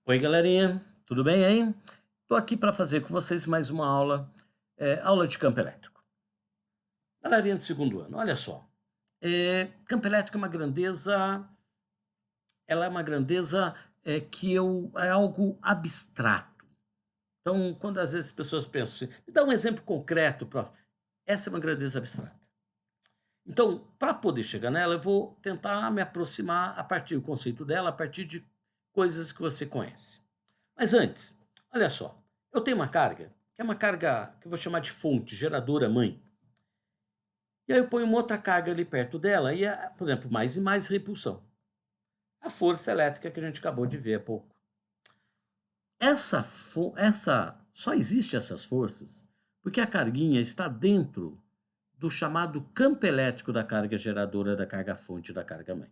Oi, galerinha, tudo bem aí? Estou aqui para fazer com vocês mais uma aula, aula de campo elétrico. Galerinha do segundo ano, olha só. Campo elétrico é uma grandeza, ela é uma grandeza é algo abstrato. Então, quando às vezes as pessoas pensam assim, me dá um exemplo concreto, prof. Essa é uma grandeza abstrata. Então, para poder chegar nela, eu vou tentar me aproximar a partir do conceito dela, a partir de coisas que você conhece. Mas antes, olha só, eu tenho uma carga, que é uma carga que eu vou chamar de fonte, geradora mãe. E aí eu ponho uma outra carga ali perto dela, e é, por exemplo, mais e mais repulsão. A força elétrica que a gente acabou de ver há pouco. Só existe essas forças porque a carguinha está dentro do chamado campo elétrico da carga geradora, da carga fonte e da carga mãe.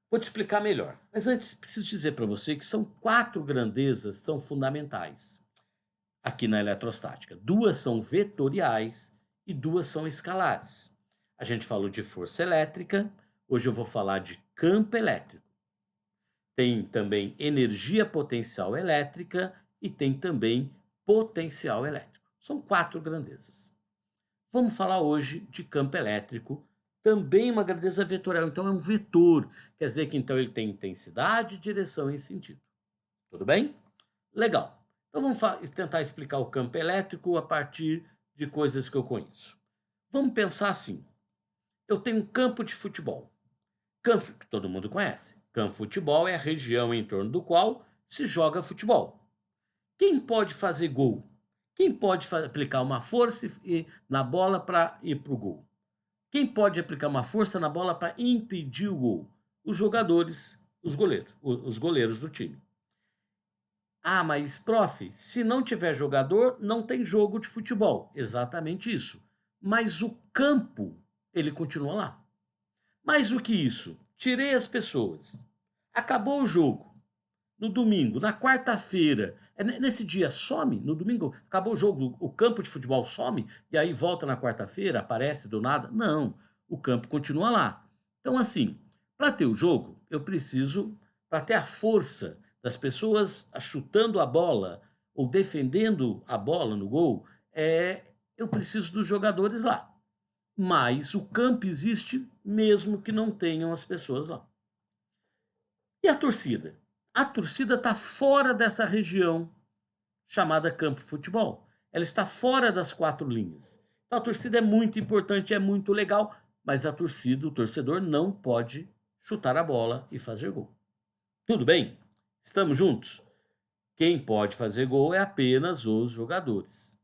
Vou te explicar melhor, mas antes preciso dizer para você que são 4 grandezas que são fundamentais aqui na eletrostática. 2 são vetoriais e 2 são escalares. A gente falou de força elétrica, hoje eu vou falar de campo elétrico. Tem também energia potencial elétrica e tem também potencial elétrico. São 4 grandezas. Vamos falar hoje de campo elétrico, também uma grandeza vetorial, então é um vetor, quer dizer que então ele tem intensidade, direção e sentido. Tudo bem? Legal. Então vamos tentar explicar o campo elétrico a partir de coisas que eu conheço. Vamos pensar assim, eu tenho um campo de futebol, campo que todo mundo conhece. Campo de futebol é a região em torno do qual se joga futebol. Quem pode fazer gol? Quem pode aplicar uma força na bola para ir para o gol? Quem pode aplicar uma força na bola para impedir o gol? Os jogadores, os goleiros do time. Ah, mas prof, se não tiver jogador, não tem jogo de futebol. Exatamente isso. Mas o campo, ele continua lá. Mais do que isso, tirei as pessoas. Acabou o jogo. No domingo, na quarta-feira, nesse dia some, no domingo, acabou o jogo, o campo de futebol some, e aí volta na quarta-feira, aparece do nada. Não, o campo continua lá. Então, assim, para ter o jogo, eu preciso, para ter a força das pessoas chutando a bola ou defendendo a bola no gol, eu preciso dos jogadores lá. Mas o campo existe mesmo que não tenham as pessoas lá. E a torcida? A torcida está fora dessa região chamada campo de futebol. Ela está fora das 4 linhas. Então a torcida é muito importante, é muito legal, mas a torcida, o torcedor não pode chutar a bola e fazer gol. Tudo bem? Estamos juntos? Quem pode fazer gol é apenas os jogadores.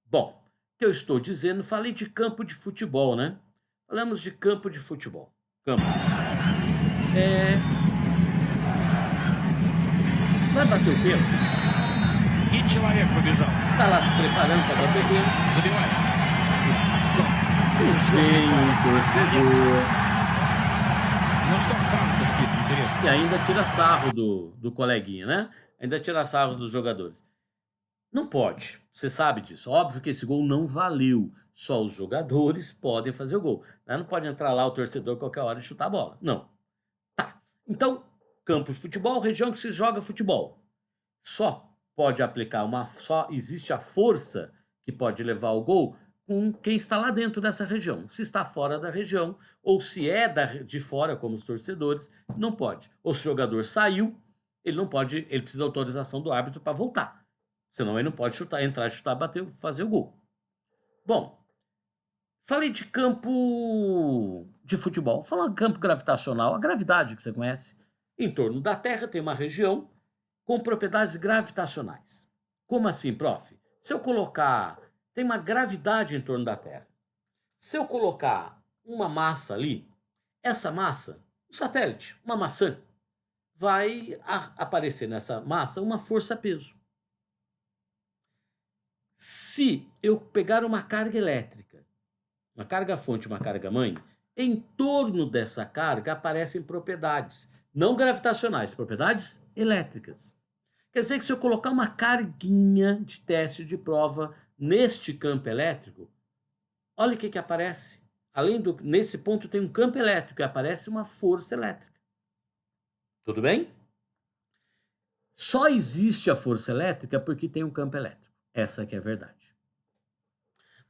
Bom, o que eu estou dizendo, falei de campo de futebol, né? Falamos de campo de futebol. Campo. Vai bater o pênalti? Tá lá se preparando para bater o pênalti. E vem um torcedor. E ainda tira sarro do coleguinha, né? Ainda tira sarro dos jogadores. Não pode, você sabe disso. Óbvio que esse gol não valeu. Só os jogadores podem fazer o gol. Não pode entrar lá o torcedor qualquer hora e chutar a bola. Não. Tá. Então, campo de futebol, região que se joga futebol. Só pode aplicar só existe a força que pode levar ao gol com quem está lá dentro dessa região. Se está fora da região, ou se é de fora, como os torcedores, não pode. Ou se o jogador saiu, ele não pode, ele precisa da autorização do árbitro para voltar. Senão ele não pode entrar, chutar, bater, fazer o gol. Bom, falei de campo de futebol. Falando de campo gravitacional, a gravidade que você conhece. Em torno da Terra tem uma região com propriedades gravitacionais. Como assim, prof? Se eu colocar... Tem uma gravidade em torno da Terra. Se eu colocar uma massa ali, essa massa, um satélite, uma maçã, vai aparecer nessa massa uma força-peso. Se eu pegar uma carga elétrica, uma carga-fonte, uma carga-mãe, em torno dessa carga aparecem propriedades não gravitacionais, propriedades elétricas. Quer dizer que se eu colocar uma carguinha de teste de prova neste campo elétrico, olha o que aparece. Nesse ponto tem um campo elétrico e aparece uma força elétrica. Tudo bem? Só existe a força elétrica porque tem um campo elétrico. Essa que é a verdade.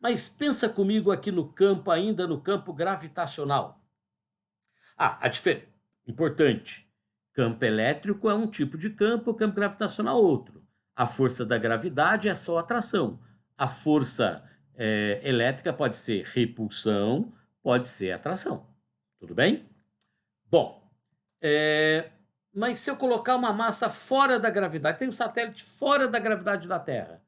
Mas pensa comigo aqui no campo, ainda no campo gravitacional. A diferença, importante, campo elétrico é um tipo de campo, campo gravitacional outro. A força da gravidade é só atração. A força elétrica pode ser repulsão, pode ser atração. Tudo bem? Bom, mas se eu colocar uma massa fora da gravidade, tem um satélite fora da gravidade da Terra,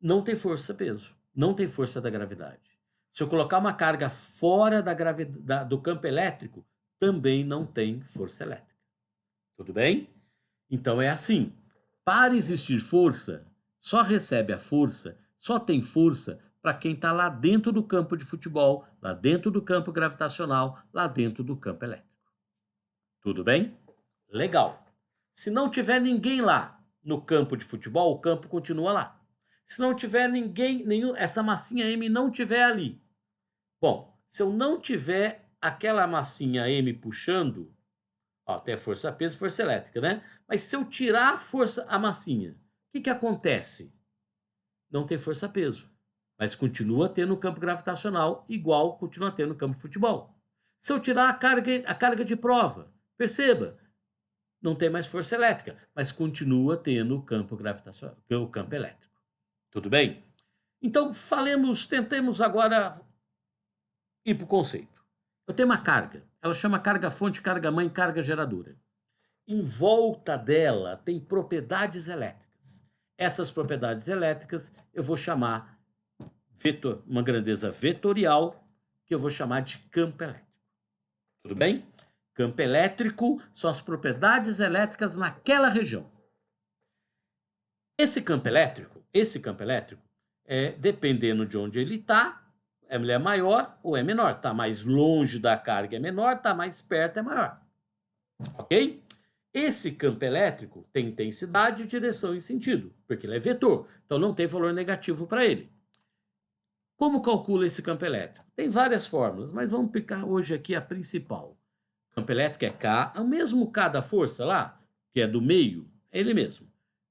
não tem força-peso, não tem força da gravidade. Se eu colocar uma carga fora do campo elétrico, também não tem força elétrica. Tudo bem? Então é assim, para existir força, só recebe a força, só tem força para quem está lá dentro do campo de futebol, lá dentro do campo gravitacional, lá dentro do campo elétrico. Tudo bem? Legal. Se não tiver ninguém lá no campo de futebol, o campo continua lá. Se não tiver ninguém, essa massinha M não tiver ali. Bom, se eu não tiver aquela massinha M puxando, ó, tem força peso e força elétrica, né? Mas se eu tirar a massinha, o que acontece? Não tem força peso, mas continua tendo o campo gravitacional igual continua tendo o campo de futebol. Se eu tirar a carga de prova, perceba, não tem mais força elétrica, mas continua tendo o campo gravitacional, o campo elétrico. Tudo bem? Então, tentemos agora ir para o conceito. Eu tenho uma carga, ela chama carga fonte, carga mãe, carga geradora. Em volta dela tem propriedades elétricas. Essas propriedades elétricas eu vou chamar uma grandeza vetorial, que eu vou chamar de campo elétrico. Tudo bem? Campo elétrico são as propriedades elétricas naquela região. Esse campo elétrico, dependendo de onde ele está, ele é maior ou é menor. Está mais longe da carga é menor, está mais perto é maior. Ok? Esse campo elétrico tem intensidade, direção e sentido, porque ele é vetor, então não tem valor negativo para ele. Como calcula esse campo elétrico? Tem várias fórmulas, mas vamos aplicar hoje aqui a principal. O campo elétrico é K, o mesmo K da força lá, que é do meio, é ele mesmo,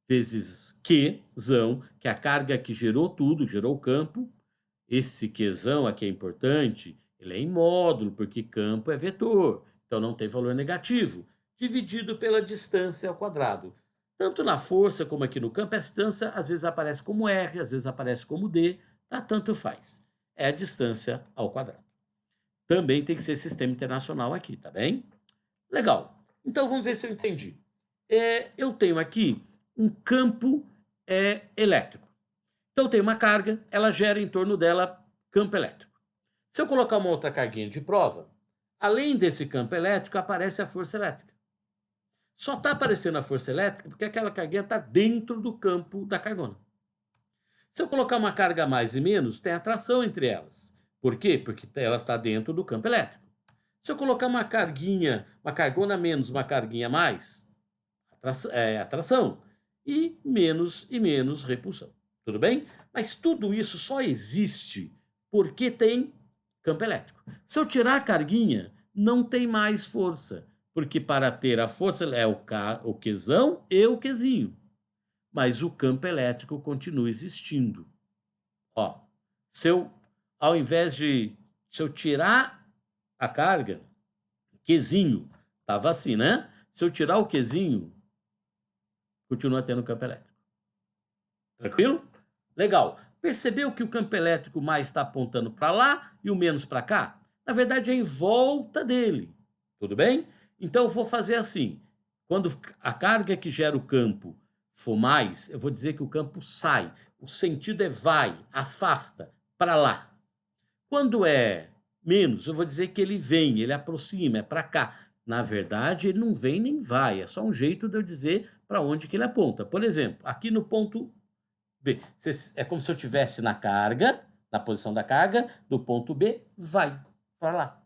vezes Qzão, que é a carga que gerou tudo, gerou o campo. Esse Qzão aqui é importante, ele é em módulo, porque campo é vetor, então não tem valor negativo, dividido pela distância ao quadrado. Tanto na força como aqui no campo, a distância às vezes aparece como R, às vezes aparece como D, tá? Tanto faz. É a distância ao quadrado. Também tem que ser sistema internacional aqui, tá bem? Legal. Então vamos ver se eu entendi. Eu tenho aqui um campo elétrico. Então eu tenho uma carga, ela gera em torno dela campo elétrico. Se eu colocar uma outra carguinha de prova, além desse campo elétrico, aparece a força elétrica. Só está aparecendo a força elétrica porque aquela carguinha está dentro do campo da cargona. Se eu colocar uma carga a mais e menos, tem atração entre elas. Por quê? Porque ela está dentro do campo elétrico. Se eu colocar uma cargona menos, uma carguinha a mais, atração. E menos repulsão. Tudo bem? Mas tudo isso só existe porque tem campo elétrico. Se eu tirar a carguinha, não tem mais força. Porque para ter a força é o Qzão e o Qzinho. Mas o campo elétrico continua existindo. Ó, ao invés de se eu tirar a carga, Qzinho, estava assim, né? Se eu tirar o Qzinho, continua tendo campo elétrico. Tranquilo? Legal. Percebeu que o campo elétrico mais está apontando para lá e o menos para cá? Na verdade, é em volta dele. Tudo bem? Então, eu vou fazer assim. Quando a carga que gera o campo for mais, eu vou dizer que o campo sai. O sentido é vai, afasta, para lá. Quando é menos, eu vou dizer que ele vem, ele aproxima, é para cá. Na verdade, ele não vem nem vai, é só um jeito de eu dizer para onde que ele aponta. Por exemplo, aqui no ponto B, é como se eu estivesse na carga, na posição da carga, do ponto B, vai para lá,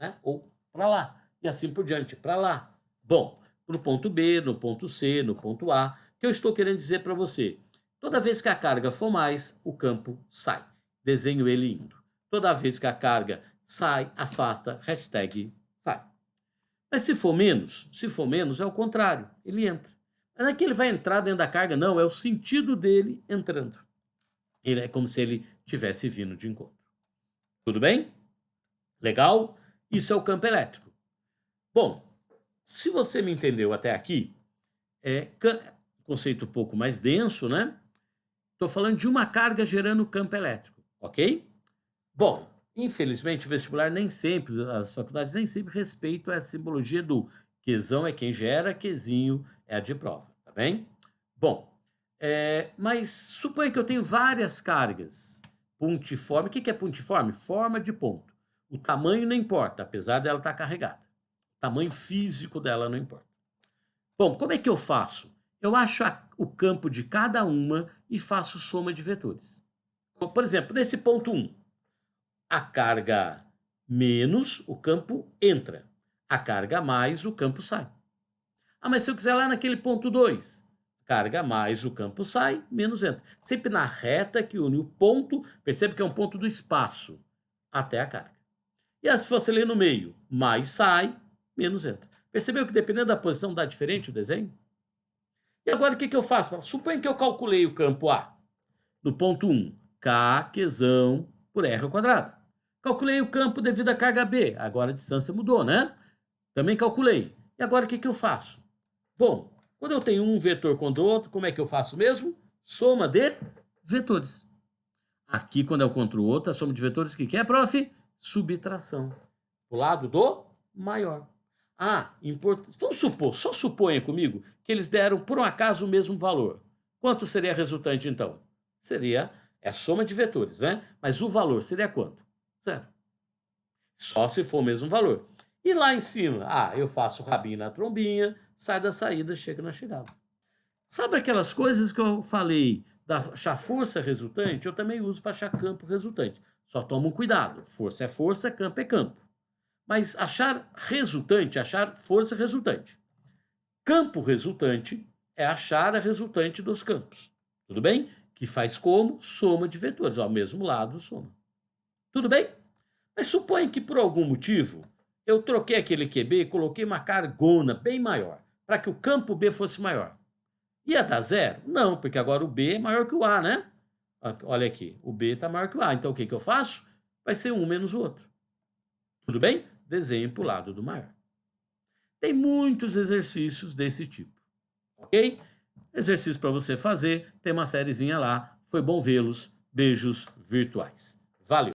né? Ou para lá, e assim por diante, para lá. Bom, no ponto B, no ponto C, no ponto A, o que eu estou querendo dizer para você? Toda vez que a carga for mais, o campo sai. Desenho ele indo. Toda vez que a carga sai, afasta, hashtag vai. Mas se for menos é o contrário, ele entra. Não é que ele vai entrar dentro da carga, não, é o sentido dele entrando. Ele é como se ele tivesse vindo de encontro. Tudo bem? Legal? Isso é o campo elétrico. Bom, se você me entendeu até aqui, conceito um pouco mais denso, né? Estou falando de uma carga gerando campo elétrico, ok? Bom, infelizmente o vestibular nem sempre, as faculdades nem sempre respeitam a simbologia do Qzão é quem gera, Qzinho é a de prova, tá bem? Bom, mas suponha que eu tenho várias cargas pontiforme. O que é pontiforme? Forma de ponto. O tamanho não importa, apesar dela estar carregada. O tamanho físico dela não importa. Bom, como é que eu faço? Eu acho o campo de cada uma e faço soma de vetores. Por exemplo, nesse ponto 1, a carga menos, o campo entra. A carga mais, o campo sai. Ah, mas se eu quiser lá naquele ponto 2, carga mais, o campo sai, menos entra. Sempre na reta que une o ponto, percebe que é um ponto do espaço, até a carga. E se você ler no meio, mais sai, menos entra. Percebeu que dependendo da posição dá diferente o desenho? E agora o que eu faço? Suponha que eu calculei o campo A. No ponto 1, K, Qzão por R ao quadrado. Calculei o campo devido à carga B. Agora a distância mudou, né? Também calculei. E agora o que eu faço? Bom, quando eu tenho um vetor contra o outro, como é que eu faço mesmo? Soma de vetores. Aqui, quando é o contra o outro, a soma de vetores, o que é, prof? Subtração. Do lado do maior. Vamos supor, só suponha comigo, que eles deram, por um acaso, o mesmo valor. Quanto seria a resultante, então? Seria a soma de vetores, né? Mas o valor seria quanto? Zero. Só se for o mesmo valor. E lá em cima? Eu faço rabinho na trombinha, sai da saída, chega na chegada. Sabe aquelas coisas que eu falei da achar força resultante? Eu também uso para achar campo resultante. Só toma um cuidado. Força é força, campo é campo. Mas achar resultante, achar força resultante. Campo resultante é achar a resultante dos campos. Tudo bem? Que faz como? Soma de vetores. Ao mesmo lado, soma. Tudo bem? Mas suponha que por algum motivo eu troquei aquele QB e coloquei uma cargona bem maior, para que o campo B fosse maior. Ia dar zero? Não, porque agora o B é maior que o A, né? Olha aqui, o B está maior que o A. Então o que eu faço? Vai ser um menos o outro. Tudo bem? Desenho para o lado do maior. Tem muitos exercícios desse tipo, ok? Exercício para você fazer, tem uma sériezinha lá. Foi bom vê-los. Beijos virtuais. Valeu!